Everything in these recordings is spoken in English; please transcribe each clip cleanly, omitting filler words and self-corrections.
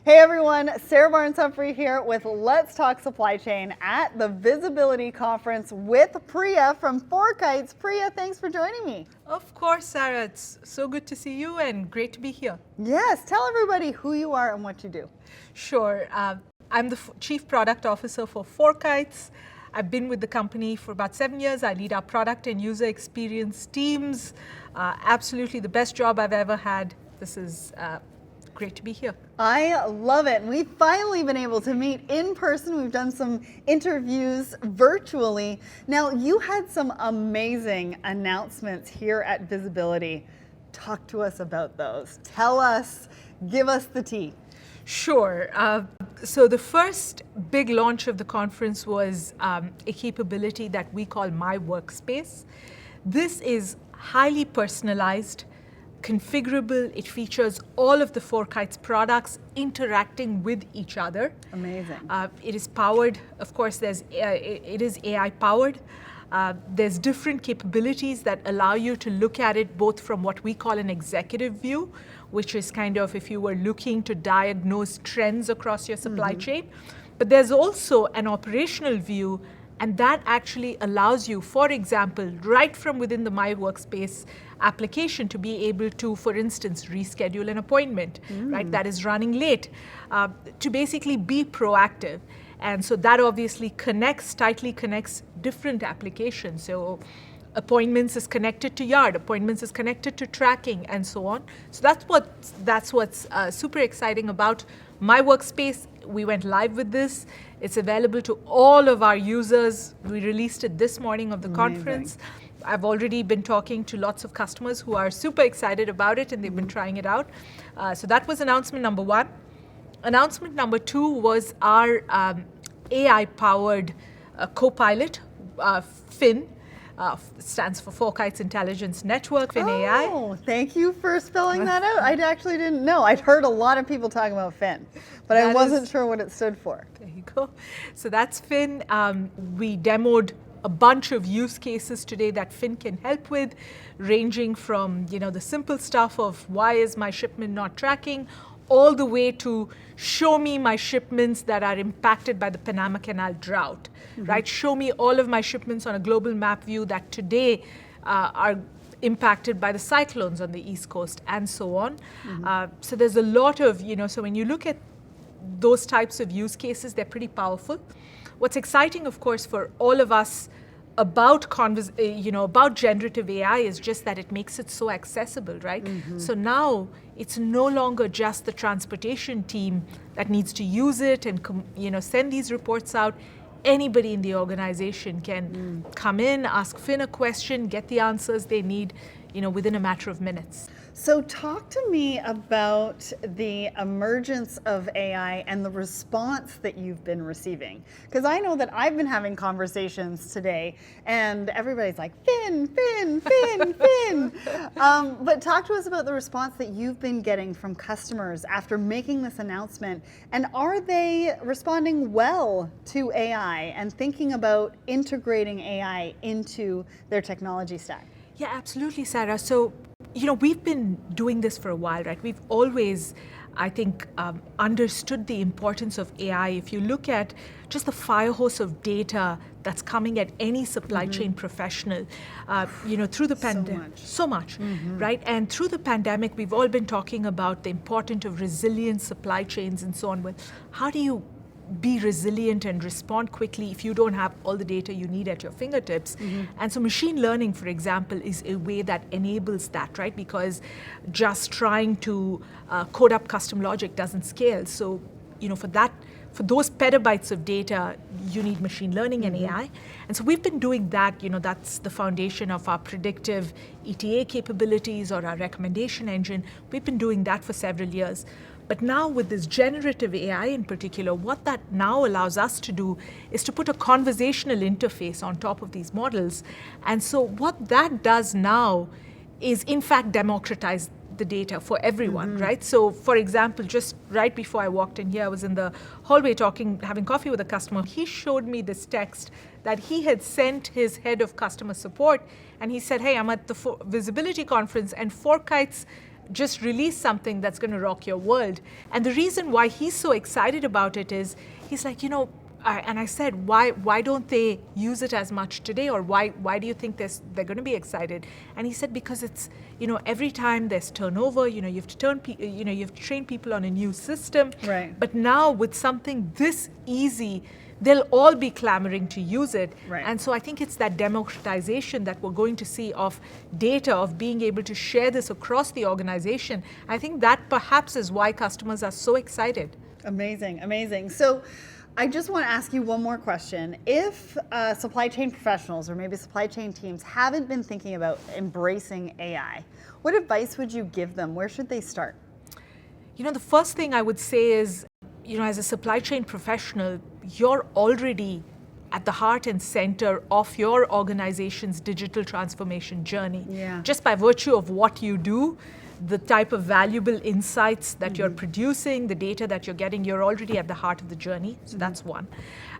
Hey everyone, Sarah Barnes Humphrey here with Let's Talk Supply Chain at the Visibility Conference with Priya from FourKites. Priya, thanks for joining me. Of course, Sarah. It's so good to see you and great to be here. Yes, tell everybody who you are and what you do. Sure. I'm the Chief Product Officer for FourKites. I've been with the company for about 7 years. I lead our product and user experience teams. Absolutely the best job I've ever had. This is great to be here. I love it. We've finally been able to meet in person. We've done some interviews virtually. Now, you had some amazing announcements here at Visibility. Talk to us about those. Tell us, give us the tea. Sure. So the first big launch of the conference was a capability that we call MyWorkspace. This is highly personalized, configurable. It features all of the FourKites products interacting with each other. Amazing. It is powered, of course, it is AI powered. There's different capabilities that allow you to look at it both from what we call an executive view, which is kind of if you were looking to diagnose trends across your supply chain. But there's also an operational view, and that actually allows you, for example, right from within the MyWorkspace application to be able to, for instance, reschedule an appointment, right, that is running late, to basically be proactive. And so that obviously tightly connects different applications. So appointments is connected to Yard, appointments is connected to tracking, and so on. So that's what's super exciting about MyWorkspace. We went live with this. It's available to all of our users. We released it this morning of the conference. I've already been talking to lots of customers who are super excited about it, and they've been trying it out. So that was announcement number one. Announcement number two was our AI-powered co-pilot, Fin. Stands for FourKites Intelligence Network, FinAI. Oh, thank you for spelling that out. I actually didn't know. I'd heard a lot of people talking about Fin, but I wasn't sure what it stood for. There you go. So that's Fin. We demoed a bunch of use cases today that Fin can help with, ranging from the simple stuff of why is my shipment not tracking, all the way to show me my shipments that are impacted by the Panama Canal drought, right? Show me all of my shipments on a global map view that today are impacted by the cyclones on the East Coast, and so on. So there's a lot of, so when you look at those types of use cases, they're pretty powerful. What's exciting, of course, for all of us about generative AI is just that it makes it so accessible, right? So now it's no longer just the transportation team that needs to use it and send these reports out. Anybody in the organization can come in, ask Fin a question, get the answers they need, within a matter of minutes. So talk to me about the emergence of AI and the response that you've been receiving. Because I know that I've been having conversations today and everybody's like, Fin, Fin, Fin, Fin. But talk to us about the response that you've been getting from customers after making this announcement. And are they responding well to AI and thinking about integrating AI into their technology stack? Yeah, absolutely, Sarah. So, we've been doing this for a while, right? We've always, I think, understood the importance of AI. If you look at just the fire hose of data that's coming at any supply chain professional, through the pandemic, so much, right? And through the pandemic, we've all been talking about the importance of resilient supply chains and so on. But how do you be resilient and respond quickly if you don't have all the data you need at your fingertips? And so machine learning, for example, is a way that enables that, right? Because just trying to code up custom logic doesn't scale. So, for those petabytes of data, you need machine learning and AI. And so we've been doing that. That's the foundation of our predictive ETA capabilities or our recommendation engine. We've been doing that for several years. But now with this generative AI in particular, what that now allows us to do is to put a conversational interface on top of these models. And so what that does now is in fact democratize the data for everyone, right? So for example, just right before I walked in here, I was in the hallway having coffee with a customer. He showed me this text that he had sent his head of customer support, and he said, hey, I'm at the Visibility conference, and FourKites just released something that's going to rock your world. And the reason why he's so excited about it is he's like, and I said, why don't they use it as much today, or why do you think they're going to be excited? And he said, because it's, every time there's turnover, you have to train people on a new system. Right. But now with something this easy, they'll all be clamoring to use it. Right. And so I think it's that democratization that we're going to see of data, of being able to share this across the organization. I think that perhaps is why customers are so excited. Amazing, amazing. So I just want to ask you one more question. If supply chain professionals or maybe supply chain teams haven't been thinking about embracing AI, what advice would you give them? Where should they start? The first thing I would say is, as a supply chain professional, you're already at the heart and center of your organization's digital transformation journey. Yeah. Just by virtue of what you do, the type of valuable insights that you're producing, the data that you're getting, you're already at the heart of the journey. So that's one.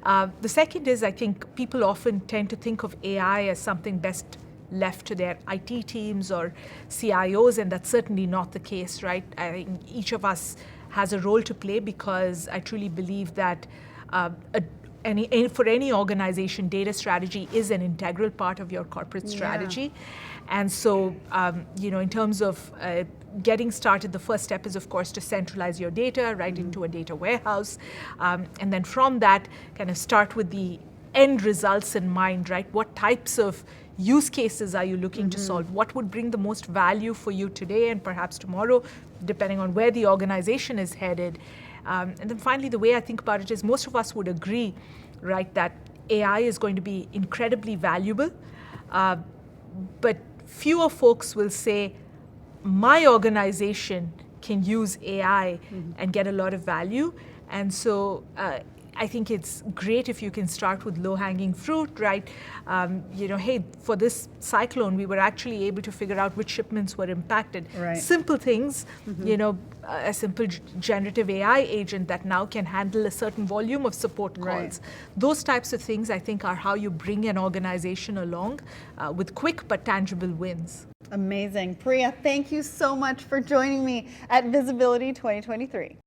The second is, I think people often tend to think of AI as something best left to their IT teams or CIOs, and that's certainly not the case, right? I think each of us has a role to play, because I truly believe that for any organization, data strategy is an integral part of your corporate strategy. And so, in terms of getting started, the first step is, of course, to centralize your data right into a data warehouse. And then from that, kind of start with the end results in mind, right? What types of use cases are you looking to solve? What would bring the most value for you today and perhaps tomorrow, depending on where the organization is headed? And then finally, the way I think about it is most of us would agree, right, that AI is going to be incredibly valuable, but fewer folks will say, my organization can use AI and get a lot of value. And so I think it's great if you can start with low-hanging fruit, right? Hey, for this cyclone, we were actually able to figure out which shipments were impacted. Right. Simple things, a simple generative AI agent that now can handle a certain volume of support calls. Right. Those types of things, I think, are how you bring an organization along with quick but tangible wins. Amazing. Priya, thank you so much for joining me at Visibility 2023.